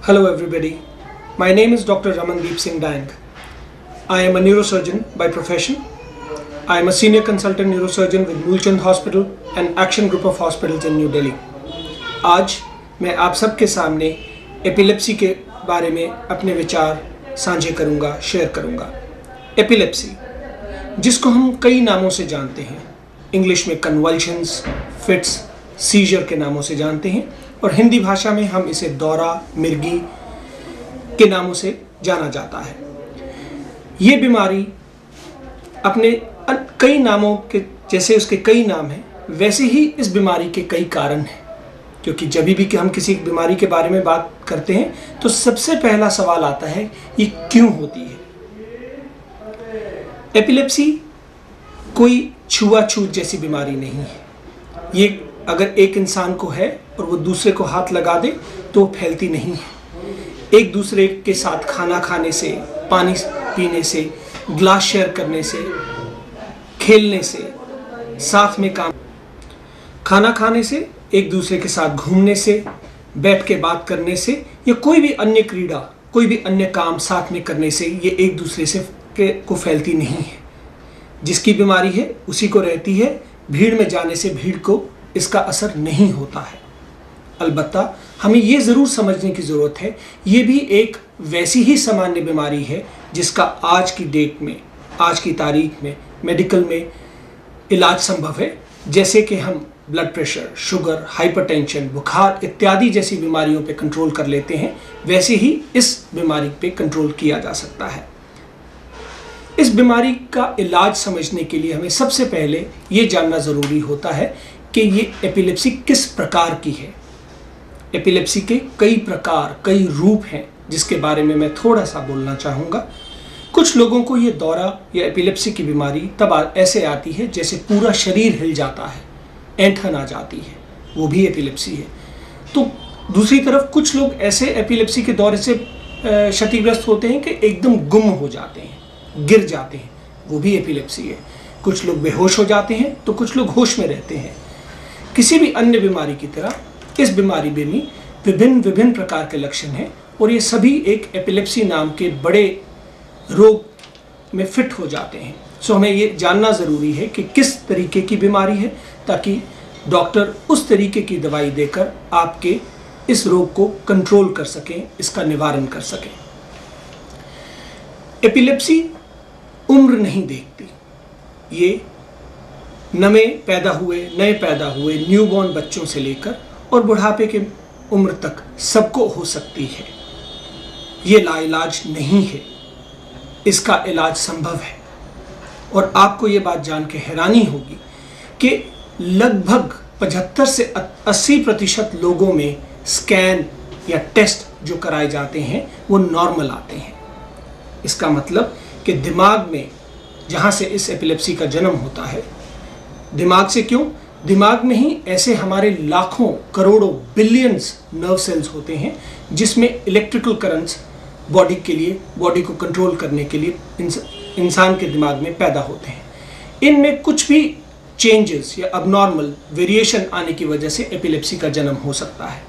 Hello everybody, my name is Dr. Ramandeep Singh Dank. I am a neurosurgeon by profession. I am a senior consultant neurosurgeon with Moolchand Hospital and Action Group of Hospitals in New Delhi. आज मैं आप सबके सामने epilepsy के बारे में अपने विचार साझे करूंगा, शेयर करूंगा। एपिलेप्सी, जिसको हम कई नामों से जानते हैं, इंग्लिश में कन्वल्शंस, फिट्स, सीजर के नामों से जानते हैं और हिंदी भाषा में हम इसे दौरा, मिर्गी के नामों से जाना जाता है। ये बीमारी अपने कई नामों के जैसे उसके कई नाम हैं, वैसे ही इस बीमारी के कई कारण हैं। क्योंकि जब भी कि हम किसी बीमारी के बारे में बात करते हैं तो सबसे पहला सवाल आता है, ये क्यों होती है। एपिलेप्सी कोई छुआछूत जैसी बीमारी नहीं है। ये अगर एक इंसान को है और वो दूसरे को हाथ लगा दे तो फैलती नहीं है। एक दूसरे के साथ खाना खाने से, पानी पीने से, ग्लास शेयर करने से, खेलने से, साथ में खाना खाने से, एक दूसरे के साथ घूमने से, बैठ के बात करने से या कोई भी अन्य क्रीड़ा, कोई भी अन्य काम साथ में करने से ये एक दूसरे से को फैलती नहीं है। जिसकी बीमारी है उसी को रहती है। भीड़ में जाने से भीड़ को इसका असर नहीं होता है। अलबत्ता हमें ये ज़रूर समझने की ज़रूरत है, ये भी एक वैसी ही सामान्य बीमारी है जिसका आज की डेट में, आज की तारीख में मेडिकल में इलाज संभव है। जैसे कि हम ब्लड प्रेशर, शुगर, हाइपरटेंशन, बुखार इत्यादि जैसी बीमारियों पे कंट्रोल कर लेते हैं, वैसे ही इस बीमारी पे कंट्रोल किया जा सकता है। इस बीमारी का इलाज समझने के लिए हमें सबसे पहले ये जानना ज़रूरी होता है कि ये एपिलेप्सी किस प्रकार की है। एपिलेप्सी के कई प्रकार, कई रूप हैं, जिसके बारे में मैं थोड़ा सा बोलना चाहूँगा। कुछ लोगों को ये दौरा या एपिलेप्सी की बीमारी तब ऐसे आती है जैसे पूरा शरीर हिल जाता है, ऐंठन आ जाती है, वो भी एपिलेप्सी है। तो दूसरी तरफ कुछ लोग ऐसे एपिलेप्सी के दौरे से क्षतिग्रस्त होते हैं कि एकदम गुम हो जाते हैं, गिर जाते हैं, वो भी एपिलेप्सी है। कुछ लोग बेहोश हो जाते हैं तो कुछ लोग होश में रहते हैं। किसी भी अन्य बीमारी की तरह इस बीमारी में भी विभिन्न प्रकार के लक्षण हैं और ये सभी एक एपिलेप्सी नाम के बड़े रोग में फिट हो जाते हैं। सो हमें ये जानना ज़रूरी है कि किस तरीके की बीमारी है, ताकि डॉक्टर उस तरीके की दवाई देकर आपके इस रोग को कंट्रोल कर सकें, इसका निवारण कर सकें। एपिलेप्सी उम्र नहीं देखती। ये नए पैदा हुए न्यूबॉर्न बच्चों से लेकर और बुढ़ापे के उम्र तक सबको हो सकती है। ये लाइलाज नहीं है, इसका इलाज संभव है। और आपको ये बात जान के हैरानी होगी कि लगभग 75 से 80% लोगों में स्कैन या टेस्ट जो कराए जाते हैं वो नॉर्मल आते हैं। इसका मतलब कि दिमाग में, जहाँ से इस एपिलेप्सी का जन्म होता है, दिमाग से क्यों? दिमाग में ही ऐसे हमारे लाखों, करोड़ों, बिलियंस नर्व सेल्स होते हैं जिसमें इलेक्ट्रिकल करंट्स बॉडी के लिए, बॉडी को कंट्रोल करने के लिए इंसान के दिमाग में पैदा होते हैं। इनमें कुछ भी चेंजेस या अबनॉर्मल वेरिएशन आने की वजह से एपिलेप्सी का जन्म हो सकता है।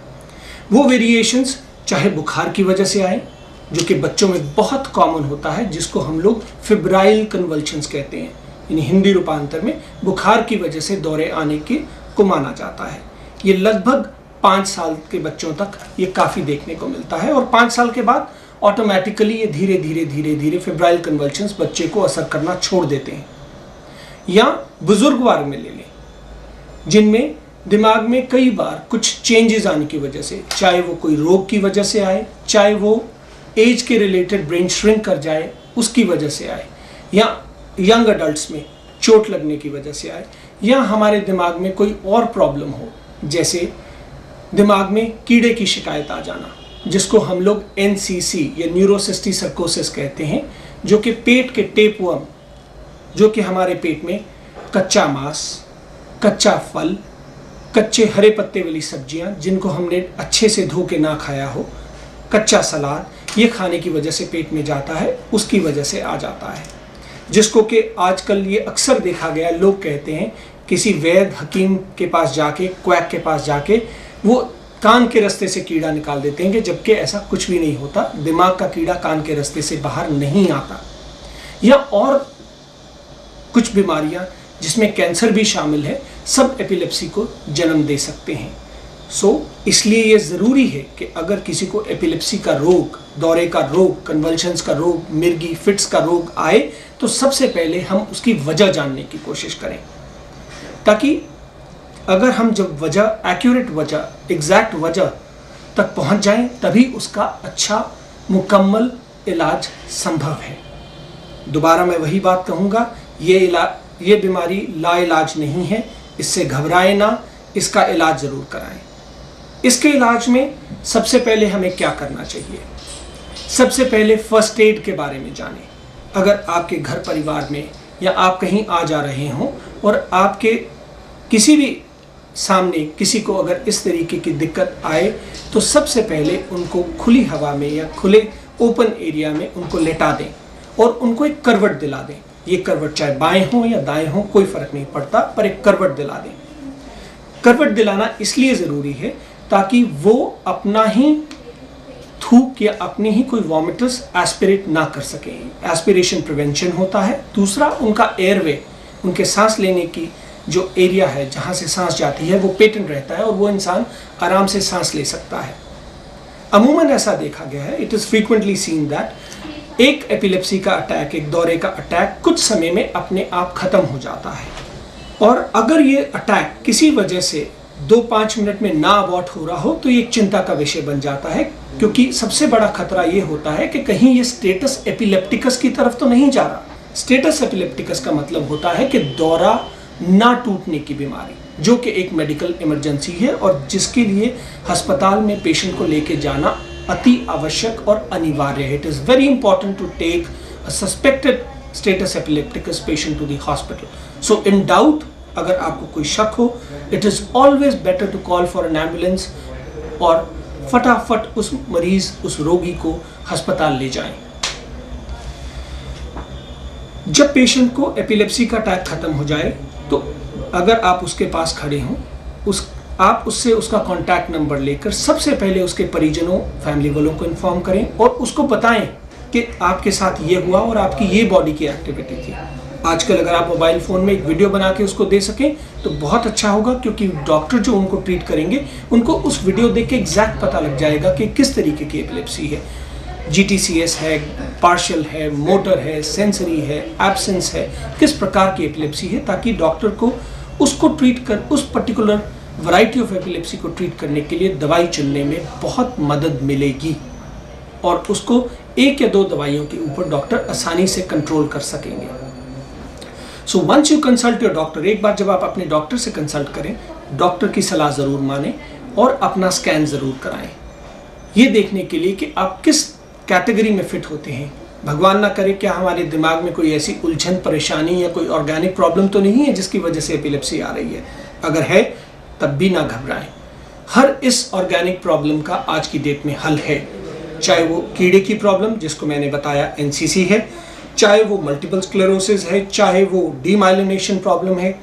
वो वेरिएशंस चाहे बुखार की वजह से आए, जो कि बच्चों में बहुत कॉमन होता है, जिसको हम लोग फिब्राइल कन्वल्शंस कहते हैं, यानी हिंदी रूपांतर में बुखार की वजह से दौरे आने को माना जाता है। ये लगभग 5 साल के बच्चों तक ये काफ़ी देखने को मिलता है और 5 साल के बाद ऑटोमेटिकली ये धीरे धीरे फिब्राइल कन्वल्शंस बच्चे को असर करना छोड़ देते हैं। या बुजुर्ग वर्ग में ले लें, जिनमें दिमाग में कई बार कुछ चेंजेस आने की वजह से, चाहे वो कोई रोग की वजह से आए, चाहे वो एज के रिलेटेड ब्रेन श्रिंक कर जाए उसकी वजह से आए, या यंग अडल्ट्स में चोट लगने की वजह से आए, या हमारे दिमाग में कोई और प्रॉब्लम हो, जैसे दिमाग में कीड़े की शिकायत आ जाना, जिसको हम लोग NCC या न्यूरोसिस्टिक सर्कोसिस कहते हैं, जो कि पेट के टेपवर्म, जो कि हमारे पेट में कच्चा मांस, कच्चा फल, कच्चे हरे पत्ते वाली सब्जियां जिनको हमने अच्छे से धो के ना खाया हो, कच्चा सलाद, ये खाने की वजह से पेट में जाता है, उसकी वजह से आ जाता है। जिसको कि आजकल ये अक्सर देखा गया, लोग कहते हैं किसी वैद्य हकीम के पास जाके, क्वैक के पास जाके वो कान के रास्ते से कीड़ा निकाल देते हैं, कि जबकि ऐसा कुछ भी नहीं होता, दिमाग का कीड़ा कान के रास्ते से बाहर नहीं आता। या और कुछ बीमारियां जिसमें कैंसर भी शामिल है, सब एपिलेप्सी को जन्म दे सकते हैं। इसलिए ये ज़रूरी है कि अगर किसी को एपिलेप्सी का रोग, दौरे का रोग, कन्वल्शंस का रोग, मिर्गी फिट्स का रोग आए, तो सबसे पहले हम उसकी वजह जानने की कोशिश करें, ताकि अगर हम जब वजह, एक्यूरेट वजह, एग्जैक्ट वजह तक पहुंच जाएं, तभी उसका अच्छा मुकम्मल इलाज संभव है। दोबारा मैं वही बात कहूँगा, ये बीमारी लाइलाज नहीं है, इससे घबराएं ना, इसका इलाज ज़रूर कराएं। इसके इलाज में सबसे पहले हमें क्या करना चाहिए? सबसे पहले फर्स्ट एड के बारे में जानें। अगर आपके घर परिवार में या आप कहीं आ जा रहे हों और आपके किसी भी सामने किसी को अगर इस तरीके की दिक्कत आए, तो सबसे पहले उनको खुली हवा में या खुले ओपन एरिया में उनको लेटा दें और उनको एक करवट दिला दें। ये करवट चाहे बाएं हो या दाएं हो, कोई फर्क नहीं पड़ता, पर एक करवट दिला दें। करवट दिलाना इसलिए ज़रूरी है ताकि वो अपना ही थूक या अपनी ही कोई वॉमिटस एस्पिरेट ना कर सकें। एस्पिरेशन प्रिवेंशन होता है। दूसरा, उनका एयरवे, उनके सांस लेने की जो एरिया है जहाँ से सांस जाती है, वो पेटेंट रहता है और वो इंसान आराम से सांस ले सकता है। अमूमन ऐसा देखा गया है, it is frequently seen that एक एपिलेप्सी का अटैक, एक दौरे का अटैक कुछ समय में अपने आप ख़त्म हो जाता है। और अगर ये अटैक किसी वजह से 2-5 मिनट में ना अबॉर्ट हो रहा हो, तो ये एक चिंता का विषय बन जाता है, क्योंकि सबसे बड़ा खतरा ये होता है कि कहीं ये स्टेटस एपिलेप्टिकस की तरफ तो नहीं जा रहा। स्टेटस एपिलेप्टिकस का मतलब होता है कि दौरा ना टूटने की बीमारी, जो कि एक मेडिकल इमरजेंसी है और जिसके लिए अस्पताल में पेशेंट को लेके जाना अति आवश्यक और अनिवार्य है। It is very important to take a suspected status epilepticus patient to the hospital. So in doubt, अगर आपको कोई शक हो, it is always better to call for an ambulance और फटाफट उस मरीज, उस रोगी को अस्पताल ले जाएं। जब पेशेंट को एपिलेप्सी का अटैक खत्म हो जाए, तो अगर आप उसके पास खड़े हों, आप उससे उसका कॉन्टैक्ट नंबर लेकर सबसे पहले उसके परिजनों, फैमिली वालों को इन्फॉर्म करें और उसको बताएं कि आपके साथ ये हुआ और आपकी ये बॉडी की एक्टिविटी थी। आजकल अगर आप मोबाइल फ़ोन में एक वीडियो बना के उसको दे सकें तो बहुत अच्छा होगा, क्योंकि डॉक्टर जो उनको ट्रीट करेंगे उनको उस वीडियो देख के एग्जैक्ट पता लग जाएगा कि किस तरीके की एपिलेप्सी है। GTCS है, पार्शियल है, मोटर है, सेंसरी है, एब्सेंस है, किस प्रकार की एपिलेप्सी है, ताकि डॉक्टर को उसको ट्रीट कर, उस पर्टिकुलर वैरायटी ऑफ एपिलेप्सी को ट्रीट करने के लिए दवाई चुनने में बहुत मदद मिलेगी और उसको 1 या 2 दवाइयों के ऊपर डॉक्टर आसानी से कंट्रोल कर सकेंगे। So once you consult your doctor, एक बार जब आप अपने डॉक्टर से कंसल्ट करें, डॉक्टर की सलाह ज़रूर मानें और अपना स्कैन ज़रूर कराएं, ये देखने के लिए कि आप किस कैटेगरी में फिट होते हैं। भगवान ना करे क्या हमारे दिमाग में कोई ऐसी उलझन, परेशानी या कोई ऑर्गेनिक प्रॉब्लम तो नहीं है जिसकी वजह से एपिलेप्सी आ रही है। अगर है तब भी ना घबराएं। हर इस ऑर्गेनिक प्रॉब्लम का आज की डेट में हल है, चाहे वो कीड़े की प्रॉब्लम जिसको मैंने बताया NCC है, चाहे वो मल्टीपल स्क्लेरोसिस है, चाहे वो डीमाइलिनेशन प्रॉब्लम है,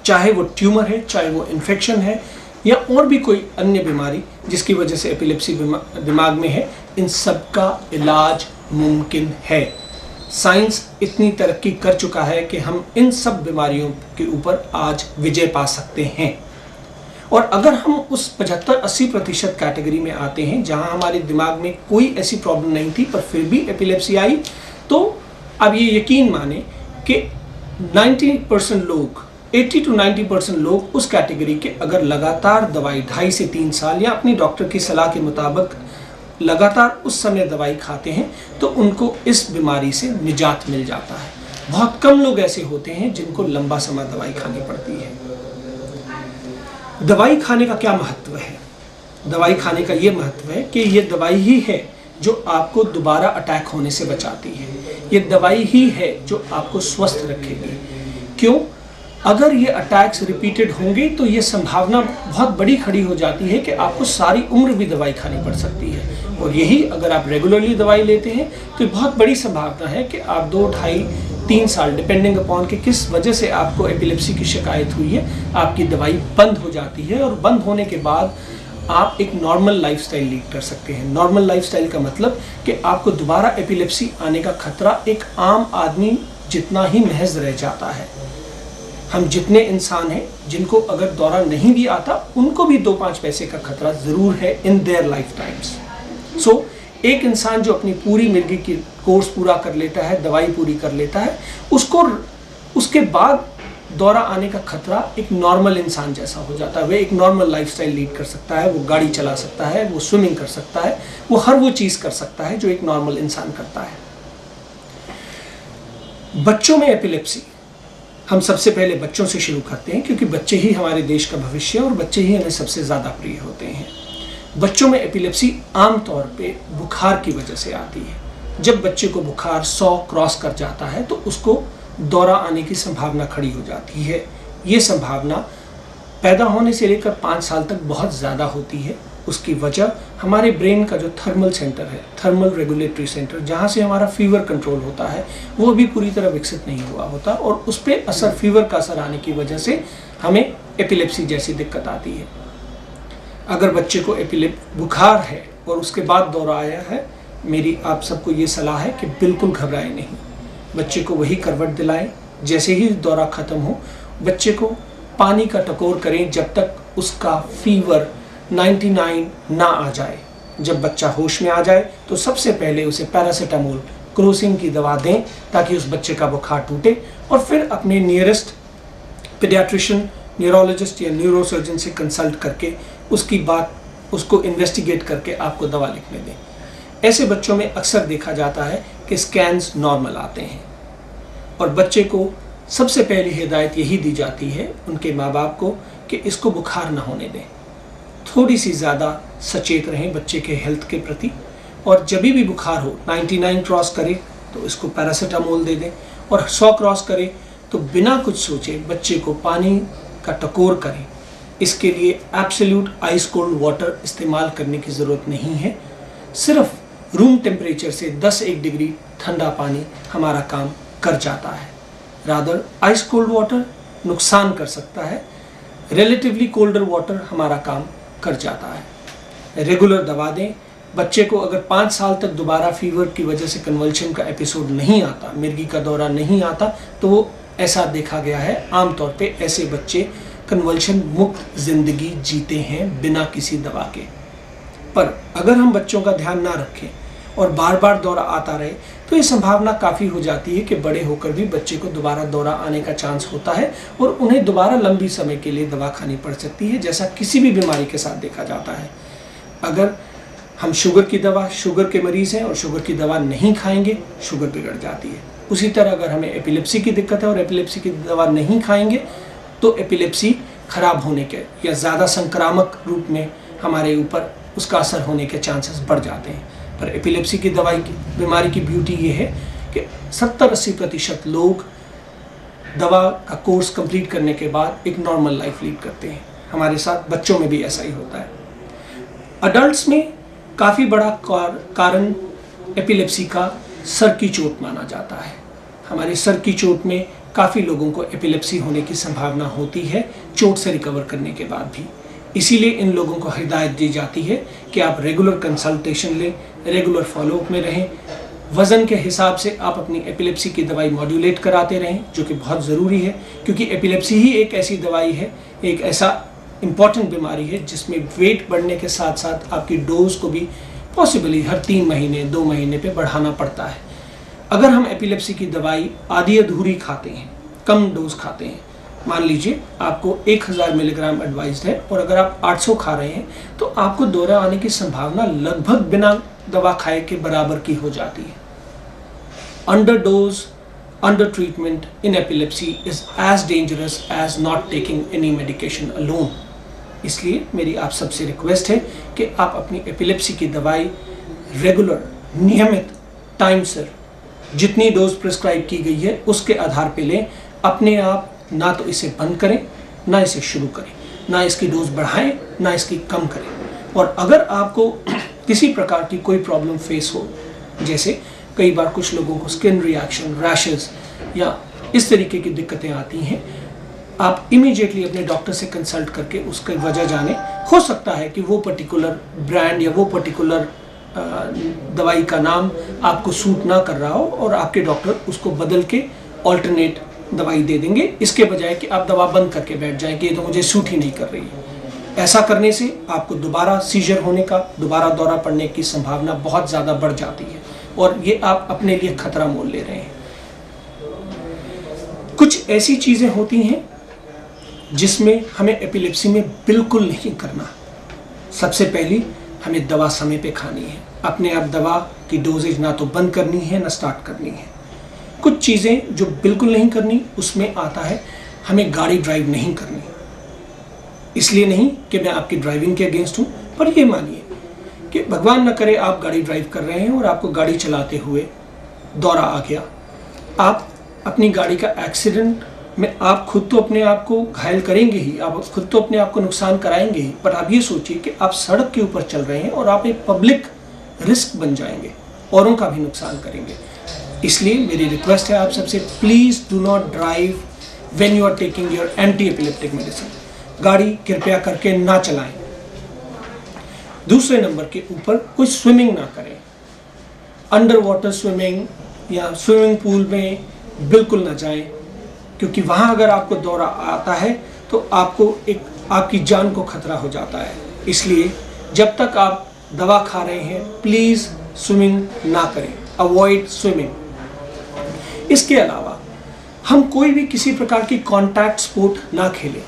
चाहे वो ट्यूमर है, चाहे वो इन्फेक्शन है या और भी कोई अन्य बीमारी जिसकी वजह से एपिलेप्सी दिमाग में है, इन सब का इलाज मुमकिन है। साइंस इतनी तरक्की कर चुका है कि हम इन सब बीमारियों के ऊपर आज विजय पा सकते हैं। और अगर हम उस 75-80% कैटेगरी में आते हैं जहां हमारे दिमाग में कोई ऐसी प्रॉब्लम नहीं थी पर फिर भी एपिलेप्सी आई, तो अब ये यकीन माने कि 90% लोग, 80 to 90% लोग उस कैटेगरी के अगर लगातार दवाई 2.5 से 3 साल या अपनी डॉक्टर की सलाह के मुताबिक लगातार उस समय दवाई खाते हैं तो उनको इस बीमारी से निजात मिल जाता है। बहुत कम लोग ऐसे होते हैं जिनको लंबा समय दवाई खानी पड़ती है। दवाई खाने का क्या महत्व है? दवाई खाने का ये महत्व है कि ये दवाई ही है जो आपको दोबारा अटैक होने से बचाती है। ये दवाई ही है जो आपको स्वस्थ रखेगी। क्यों? अगर ये अटैक्स रिपीटेड होंगे तो ये संभावना बहुत बड़ी खड़ी हो जाती है कि आपको सारी उम्र भी दवाई खानी पड़ सकती है। और यही अगर आप रेगुलरली दवाई लेते हैं तो बहुत बड़ी संभावना है कि आप 2, 2.5, 3 साल, डिपेंडिंग अपॉन कि किस वजह से आपको एपिलेप्सी की शिकायत हुई है, आपकी दवाई बंद हो जाती है। और बंद होने के बाद आप एक नॉर्मल लाइफस्टाइल लीड कर सकते हैं। नॉर्मल लाइफस्टाइल का मतलब कि आपको दोबारा एपिलेप्सी आने का खतरा एक आम आदमी जितना ही महज रह जाता है। हम जितने इंसान हैं जिनको अगर दौरा नहीं भी आता, उनको भी 2-5 पैसे का खतरा ज़रूर है इन देयर लाइफ टाइम्स। सो एक इंसान जो अपनी पूरी मिर्गी की कोर्स पूरा कर लेता है, दवाई पूरी कर लेता है, उसको उसके बाद दौरा आने का खतरा एक नॉर्मल इंसान जैसा हो जाता है। वह एक नॉर्मल लाइफस्टाइल लीड कर सकता है, वो गाड़ी चला सकता है, वो स्विमिंग कर सकता है, वो हर वो चीज़ कर सकता है जो एक नॉर्मल इंसान करता है। बच्चों में एपिलेप्सी, हम सबसे पहले बच्चों से शुरू करते हैं क्योंकि बच्चे ही हमारे देश का भविष्य और बच्चे ही हमें सबसे ज़्यादा प्रिय होते हैं। बच्चों में एपिलेप्सी आमतौर पे बुखार की वजह से आती है। जब बच्चे को बुखार 100 क्रॉस कर जाता है तो उसको दौरा आने की संभावना खड़ी हो जाती है। ये संभावना पैदा होने से लेकर 5 साल तक बहुत ज़्यादा होती है। उसकी वजह हमारे ब्रेन का जो थर्मल सेंटर है, थर्मल रेगुलेटरी सेंटर, जहाँ से हमारा फीवर कंट्रोल होता है, वो अभी पूरी तरह विकसित नहीं हुआ होता और उस पर असर, फीवर का असर आने की वजह से हमें एपिलेप्सी जैसी दिक्कत आती है। अगर बच्चे को बुखार है और उसके बाद दौरा आया है, मेरी आप सबको ये सलाह है कि बिल्कुल घबराएं नहीं। बच्चे को वही करवट दिलाएं। जैसे ही दौरा ख़त्म हो, बच्चे को पानी का टकोर करें जब तक उसका फीवर 99 ना आ जाए। जब बच्चा होश में आ जाए तो सबसे पहले उसे पैरासीटामोल, क्रोसिन की दवा दें ताकि उस बच्चे का बुखार टूटे, और फिर अपने नियरेस्ट पीडियाट्रिशियन, न्यूरोलॉजिस्ट या न्यूरोसर्जन से कंसल्ट करके उसकी बात, उसको इन्वेस्टिगेट करके आपको दवा लिखने दें। ऐसे बच्चों में अक्सर देखा जाता है कि स्कैन्स नॉर्मल आते हैं और बच्चे को सबसे पहली हिदायत यही दी जाती है उनके माँ बाप को कि इसको बुखार ना होने दें। थोड़ी सी ज़्यादा सचेत रहें बच्चे के हेल्थ के प्रति, और जब भी बुखार हो 99 क्रॉस करे तो इसको पैरासीटामोल दे दें, और 100 क्रॉस करे तो बिना कुछ सोचे बच्चे को पानी का टकोर करें। इसके लिए एब्सोल्यूट आइस कोल्ड वाटर इस्तेमाल करने की ज़रूरत नहीं है। सिर्फ रूम टेम्परेचर से 10-1 डिग्री ठंडा पानी हमारा काम कर जाता है। रादर आइस कोल्ड वाटर नुकसान कर सकता है, रिलेटिवली कोल्डर वाटर हमारा काम कर जाता है। रेगुलर दवा दें। बच्चे को अगर 5 साल तक दोबारा फीवर की वजह से कन्वल्शन का एपिसोड नहीं आता, मिर्गी का दौरा नहीं आता, तो वो ऐसा देखा गया है आमतौर पे ऐसे बच्चे कन्वल्शन मुक्त ज़िंदगी जीते हैं बिना किसी दवा के। पर अगर हम बच्चों का ध्यान ना रखें और बार बार दौरा आता रहे तो ये संभावना काफ़ी हो जाती है कि बड़े होकर भी बच्चे को दोबारा दौरा आने का चांस होता है और उन्हें दोबारा लंबी समय के लिए दवा खानी पड़ सकती है, जैसा किसी भी बीमारी के साथ देखा जाता है। अगर हम शुगर की दवा, शुगर के मरीज़ हैं और शुगर की दवा नहीं खाएंगे, शुगर बिगड़ जाती है। उसी तरह अगर हमें एपिलेप्सी की दिक्कत है और एपिलेप्सी की दवा नहीं खाएंगे तो एपिलेप्सी खराब होने के या ज़्यादा संक्रामक रूप में हमारे ऊपर उसका असर होने के चांसेस बढ़ जाते हैं। पर एपिलेप्सी की दवाई की बीमारी की ब्यूटी ये है कि 70-80% लोग दवा का कोर्स कंप्लीट करने के बाद एक नॉर्मल लाइफ लीड करते हैं। हमारे साथ बच्चों में भी ऐसा ही होता है। अडल्ट्स में काफ़ी बड़ा कारण एपिलेप्सी का सर की चोट माना जाता है। हमारे सर की चोट में काफ़ी लोगों को एपिलेप्सी होने की संभावना होती है चोट से रिकवर करने के बाद भी। इसीलिए इन लोगों को हिदायत दी जाती है कि आप रेगुलर कंसल्टेशन लें, रेगुलर फॉलोअप में रहें, वज़न के हिसाब से आप अपनी एपिलेप्सी की दवाई मॉड्यूलेट कराते रहें, जो कि बहुत ज़रूरी है क्योंकि एपिलेप्सी ही एक ऐसी दवाई है, एक ऐसा इम्पॉर्टेंट बीमारी है जिसमें वेट बढ़ने के साथ साथ आपकी डोज को भी पॉसिबली हर 3 महीने 2 महीने पे बढ़ाना पड़ता है। अगर हम एपिलेप्सी की दवाई आधी अधूरी खाते हैं, कम डोज खाते हैं, मान लीजिए आपको 1000 मिलीग्राम एडवाइज्ड है और अगर आप 800 खा रहे हैं तो आपको दौरा आने की संभावना लगभग बिना दवा खाए के बराबर की हो जाती है। Under dose, under treatment in epilepsy is as dangerous as not taking any medication alone. इसलिए मेरी आप सबसे रिक्वेस्ट है कि आप अपनी एपिलेप्सी की दवाई रेगुलर, नियमित, टाइम से जितनी डोज प्रिस्क्राइब की गई है उसके आधार पे लें। अपने आप ना तो इसे बंद करें, ना इसे शुरू करें, ना इसकी डोज बढ़ाएं, ना इसकी कम करें। और अगर आपको किसी प्रकार की कोई प्रॉब्लम फेस हो, जैसे कई बार कुछ लोगों को स्किन रिएक्शन, रैशेस या इस तरीके की दिक्कतें आती हैं, आप इमीडिएटली अपने डॉक्टर से कंसल्ट करके उसकी वजह जाने। हो सकता है कि वो पर्टिकुलर ब्रांड या वो पर्टिकुलर दवाई का नाम आपको सूट ना कर रहा हो और आपके डॉक्टर उसको बदल के ऑल्टरनेट दवाई दे देंगे, इसके बजाय कि आप दवा बंद करके बैठ जाएं कि ये तो मुझे सूट ही नहीं कर रही है। ऐसा करने से आपको दोबारा सीजर होने का, दोबारा दौरा पड़ने की संभावना बहुत ज़्यादा बढ़ जाती है और ये आप अपने लिए खतरा मोल ले रहे हैं। कुछ ऐसी चीज़ें होती हैं जिसमें हमें एपिलेप्सी में बिल्कुल नहीं करना। सबसे पहली, हमें दवा समय पे खानी है। अपने आप दवा की डोजेज ना तो बंद करनी है ना स्टार्ट करनी है। कुछ चीज़ें जो बिल्कुल नहीं करनी, उसमें आता है हमें गाड़ी ड्राइव नहीं करनी। इसलिए नहीं कि मैं आपकी ड्राइविंग के अगेंस्ट हूँ, पर ये मानिए कि भगवान न करे आप गाड़ी ड्राइव कर रहे हैं और आपको गाड़ी चलाते हुए दौरा आ गया। आप अपनी गाड़ी का एक्सीडेंट में आप खुद तो अपने आप को घायल करेंगे ही, आप खुद तो अपने आप को नुकसान कराएंगे ही, पर आप ये सोचिए कि आप सड़क के ऊपर चल रहे हैं और आप एक पब्लिक रिस्क बन जाएंगे, औरों का भी नुकसान करेंगे। इसलिए मेरी रिक्वेस्ट है आप सबसे, please do not drive when you are taking your anti epileptic medicine. गाड़ी कृपया करके ना चलाएं। दूसरे नंबर के ऊपर कोई स्विमिंग ना करें। अंडर वाटर स्विमिंग या स्विमिंग पूल में बिल्कुल ना जाएं, क्योंकि वहाँ अगर आपको दौरा आता है तो आपको आपकी जान को खतरा हो जाता है। इसलिए जब तक आप दवा खा रहे हैं प्लीज़ स्विमिंग ना करें, अवॉइड स्विमिंग। इसके अलावा हम कोई भी किसी प्रकार की कॉन्टैक्ट स्पोर्ट ना खेलें,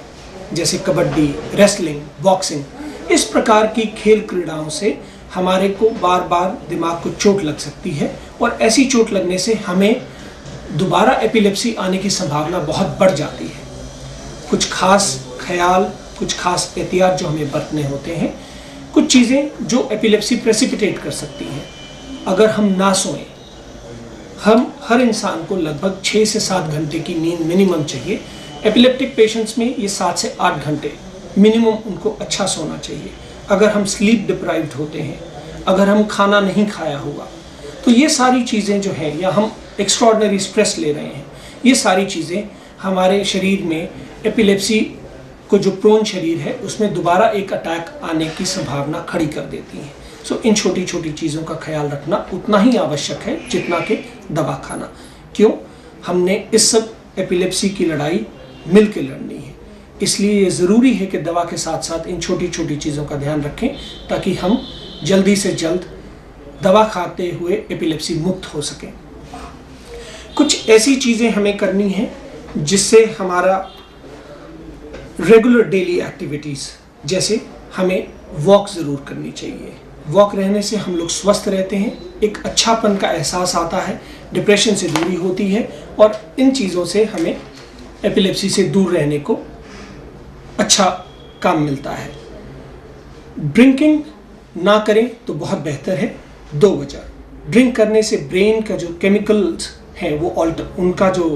जैसे कबड्डी, रेसलिंग, बॉक्सिंग। इस प्रकार की खेल क्रीड़ाओं से हमारे को बार बार दिमाग को चोट लग सकती है और ऐसी चोट लगने से हमें दोबारा एपिलेप्सी आने की संभावना बहुत बढ़ जाती है। कुछ खास ख्याल, कुछ खास एहतियात जो हमें बरतने होते हैं, कुछ चीज़ें जो एपिलेप्सी प्रेसिपिटेट कर सकती हैं। अगर हम ना सोएं, हम हर इंसान को लगभग 6 से 7 घंटे की नींद मिनिमम चाहिए। एपिलेप्टिक पेशेंट्स में ये 7 से 8 घंटे मिनिमम उनको अच्छा सोना चाहिए। अगर हम स्लीप डिप्राइव्ड होते हैं, अगर हम खाना नहीं खाया होगा, तो ये सारी चीज़ें जो हैं, या हम एक्स्ट्रॉर्डनरी स्ट्रेस ले रहे हैं, ये सारी चीज़ें हमारे शरीर में एपिलेप्सी को जो प्रोन शरीर है उसमें दोबारा एक अटैक आने की संभावना खड़ी कर देती हैं। सो इन छोटी छोटी चीज़ों का ख्याल रखना उतना ही आवश्यक है जितना कि दवा खाना। क्यों? हमने इस सब एपिलेप्सी की लड़ाई मिल के लड़नी है। इसलिए ये ज़रूरी है कि दवा के साथ साथ इन छोटी छोटी चीज़ों का ध्यान रखें ताकि हम जल्दी से जल्द दवा खाते हुए एपिलेप्सी मुक्त हो सकें। कुछ ऐसी चीज़ें हमें करनी हैं जिससे हमारा रेगुलर डेली एक्टिविटीज़, जैसे हमें वॉक ज़रूर करनी चाहिए। वॉक रहने से हम लोग स्वस्थ रहते हैं, एक अच्छापन का एहसास आता है, डिप्रेशन से दूरी होती है और इन चीज़ों से हमें एपिलेप्सी से दूर रहने को अच्छा काम मिलता है। ड्रिंकिंग ना करें तो बहुत बेहतर है। 2 वजह। ड्रिंक करने से ब्रेन का जो केमिकल्स हैं वो उनका जो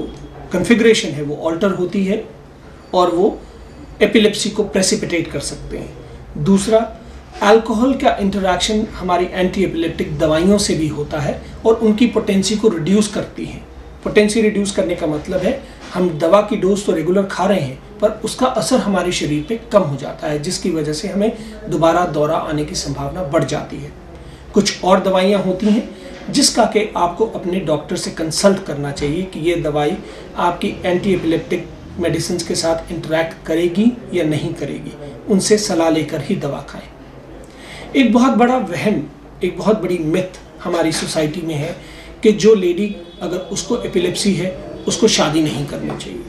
कॉन्फ़िगरेशन है वो ऑल्टर होती है और वो एपिलेप्सी को प्रेसिपिटेट कर सकते हैं। दूसरा, अल्कोहल का इंटरैक्शन हमारी एंटी एपिलेप्टिक दवाइयों से भी होता है और उनकी पोटेंसी को रिड्यूस करती हैं। पोटेंसी रिड्यूस करने का मतलब है हम दवा की डोज तो रेगुलर खा रहे हैं पर उसका असर हमारे शरीर पे कम हो जाता है, जिसकी वजह से हमें दोबारा दौरा आने की संभावना बढ़ जाती है। कुछ और दवाइयाँ होती हैं जिसका कि आपको अपने डॉक्टर से कंसल्ट करना चाहिए कि ये दवाई आपकी एंटी एपिलेप्टिक मेडिसिन के साथ इंटरैक्ट करेगी या नहीं करेगी। उनसे सलाह लेकर ही दवा खाएं। एक बहुत बड़ा वहम, एक बहुत बड़ी मिथ हमारी सोसाइटी में है कि जो लेडी अगर उसको एपिलेप्सी है उसको शादी नहीं करनी चाहिए।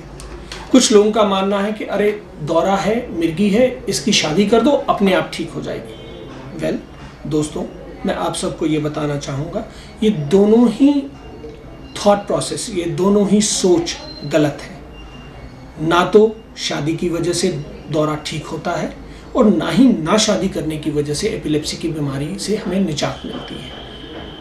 कुछ लोगों का मानना है कि अरे दौरा है, मिर्गी है, इसकी शादी कर दो, अपने आप ठीक हो जाएगी। वेल दोस्तों, मैं आप सबको ये बताना चाहूँगा, ये दोनों ही थॉट प्रोसेस, ये दोनों ही सोच गलत है। ना तो शादी की वजह से दौरा ठीक होता है और ना ही ना शादी करने की वजह से एपिलेप्सी की बीमारी से हमें निजात मिलती है।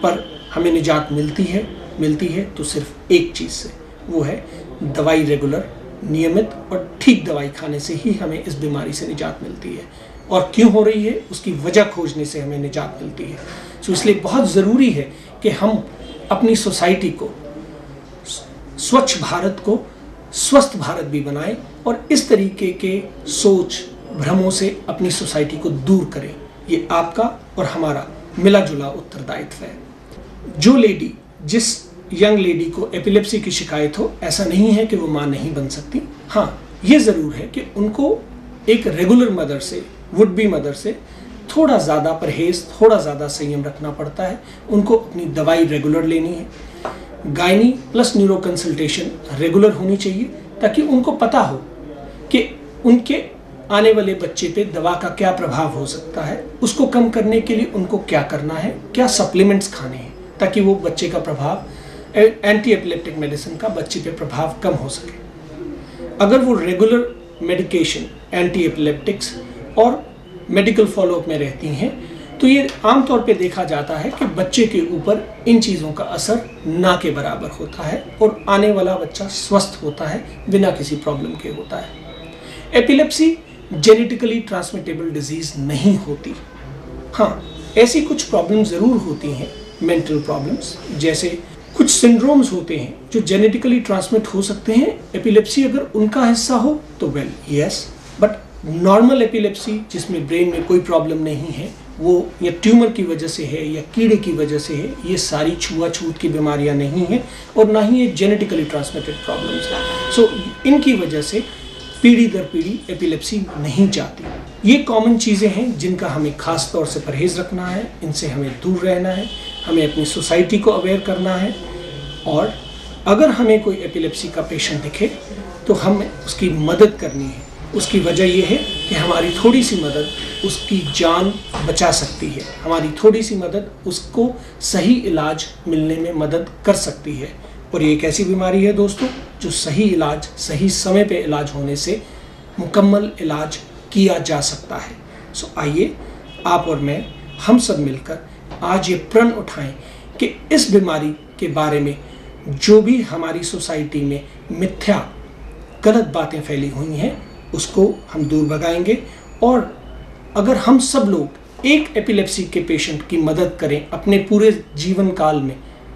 पर हमें निजात मिलती है तो सिर्फ एक चीज़ से, वो है दवाई रेगुलर, नियमित और ठीक दवाई खाने से ही हमें इस बीमारी से निजात मिलती है। और क्यों हो रही है उसकी वजह खोजने से हमें निजात मिलती है। तो इसलिए बहुत ज़रूरी है कि हम अपनी सोसाइटी को, स्वच्छ भारत को स्वस्थ भारत भी बनाएं और इस तरीके के सोच भ्रमों से अपनी सोसाइटी को दूर करें। ये आपका और हमारा मिला जुला उत्तरदायित्व है। जो लेडी, जिस यंग लेडी को एपिलेप्सी की शिकायत हो, ऐसा नहीं है कि वो माँ नहीं बन सकती। हाँ, ये ज़रूर है कि उनको एक रेगुलर मदर से, वुड बी मदर से थोड़ा ज़्यादा परहेज, थोड़ा ज़्यादा संयम रखना पड़ता है। उनको अपनी दवाई रेगुलर लेनी है। Gynae plus neuro consultation regular होनी चाहिए, ताकि उनको पता हो कि उनके आने वाले बच्चे पे दवा का क्या प्रभाव हो सकता है। उसको कम करने के लिए उनको क्या करना है, क्या सप्लीमेंट्स खाने हैं, ताकि वो बच्चे का प्रभाव, एंटी एपिलेप्टिक मेडिसिन का बच्चे पे प्रभाव कम हो सके। अगर वो रेगुलर मेडिकेशन, एंटी एपिलेप्टिक्स और मेडिकल फॉलोअप में रहती हैं, तो ये आमतौर पे देखा जाता है कि बच्चे के ऊपर इन चीज़ों का असर ना के बराबर होता है और आने वाला बच्चा स्वस्थ होता है, बिना किसी प्रॉब्लम के होता है। एपिलेप्सी जेनेटिकली ट्रांसमिटेबल डिजीज़ नहीं होती। हाँ, ऐसी कुछ प्रॉब्लम ज़रूर होती हैं, मेंटल प्रॉब्लम्स, जैसे कुछ सिंड्रोम्स होते हैं जो जेनेटिकली ट्रांसमिट हो सकते हैं। एपिलेप्सी अगर उनका हिस्सा हो तो well yes, but normal epilepsy जिसमें ब्रेन में कोई प्रॉब्लम नहीं है, वो या ट्यूमर की वजह से है या कीड़े की वजह से है, ये सारी छुआछूत की बीमारियां नहीं हैं और ना ही ये जेनेटिकली ट्रांसमिटेड प्रॉब्लम्स हैं। सो इनकी वजह से पीढ़ी दर पीढ़ी एपिलेप्सी नहीं जाती। ये कॉमन चीज़ें हैं जिनका हमें खास तौर से परहेज़ रखना है, इनसे हमें दूर रहना है, हमें अपनी सोसाइटी को अवेयर करना है। और अगर हमें कोई एपिलेप्सी का पेशेंट दिखे तो हमें उसकी मदद करनी है। उसकी वजह यह है कि हमारी थोड़ी सी मदद उसकी जान बचा सकती है, हमारी थोड़ी सी मदद उसको सही इलाज मिलने में मदद कर सकती है। और ये एक ऐसी बीमारी है दोस्तों जो सही इलाज, सही समय पे इलाज होने से मुकम्मल इलाज किया जा सकता है। सो आइए आप और मैं, हम सब मिलकर आज ये प्रण उठाएं कि इस बीमारी के बारे में जो भी हमारी सोसाइटी में मिथ्या गलत बातें फैली हुई हैं उसको हम दूर भगाएंगे। और अगर हम सब लोग एक एपिलेप्सी के पेशेंट की मदद करें अपने पूरे जीवन काल में,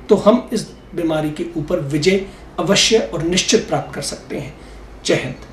तो हम इस बीमारी के ऊपर विजय अवश्य और निश्चित प्राप्त कर सकते हैं। जय हिंद।